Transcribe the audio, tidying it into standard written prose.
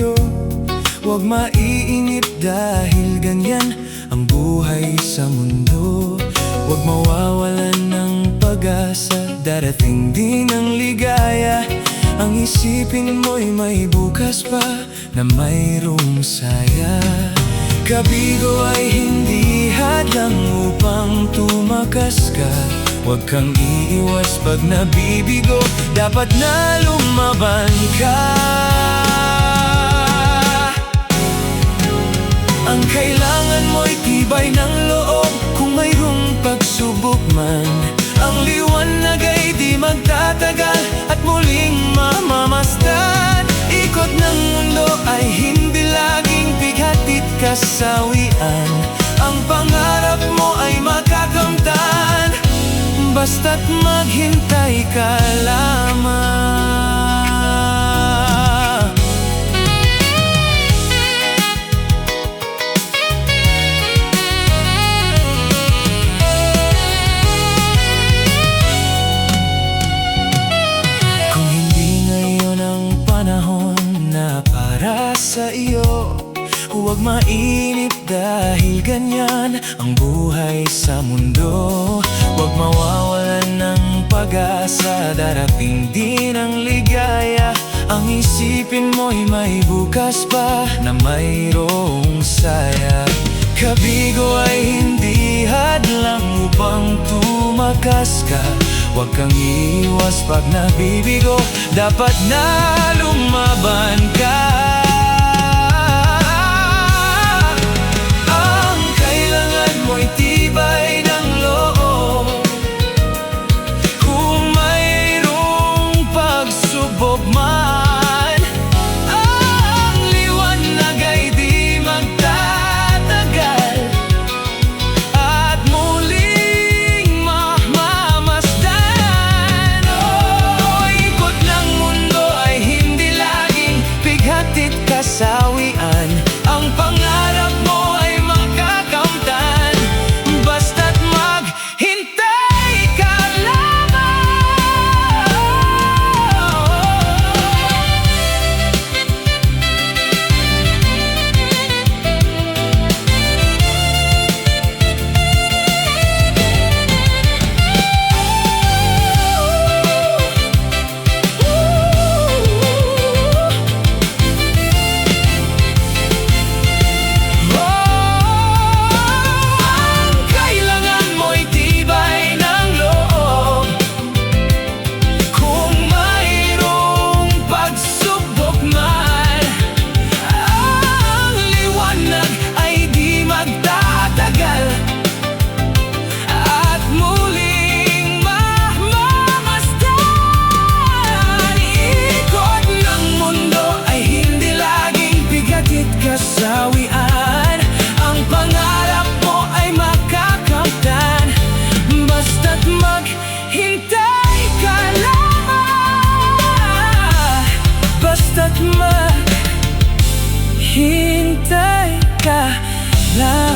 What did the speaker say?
sa'yo. Huwag maiinip dahil ganyan ang buhay sa mundo. Huwag mawawalan ng pag-asa, darating din ang ligaya. Ang isipin mo'y may bukas pa na mayroong saya. Kabigo ay hindi hadlang upang tumakas ka. Huwag kang iiwas pag nabibigo, dapat na lumaban ka. Ang kailangan mo'y tibay ng loob kung mayroong pagsubok man. Ang liwanag ay di magtatagal at muling mamamasdan. Ikot ng mundo ay hindi laging bighatid kasawian. Ang pangarap mo ay makakamtan, basta't maghintay ka lamang. Kung hindi ngayon ang panahon na para sa iyo, huwag mainip dahil ganyan ang buhay sa mundo. Huwag mawawalan ng pag-asa, darating din ang ligaya. Ang isipin mo'y may bukas pa na mayroong saya. Kabigo ay hindi hadlang upang tumakas ka. Huwag kang iiwas pag nabibigo, dapat na lumaban ka. Ang kailangan mo'y tibay ng loob kung mayroong pagsubok man. Ang liwanag ay di magtatagal at muling mamamasdan. Ikot ng mundo ay hindi laging bighatid kasawian. Ang pangarap mo ay makakamtan, basta't maghintay ka lamang. Ang kailangan mo'y tibay ng loob kung mayroong pagsubok man. Ang liwanag ay di magtatagal at muling mamamasdan. Ikot ng mundo ay hindi laging bighatid kasawian. Ang pangarap mo ay makakamtan, basta't maghintay ka lamang. Basta't maghintay ka lamang.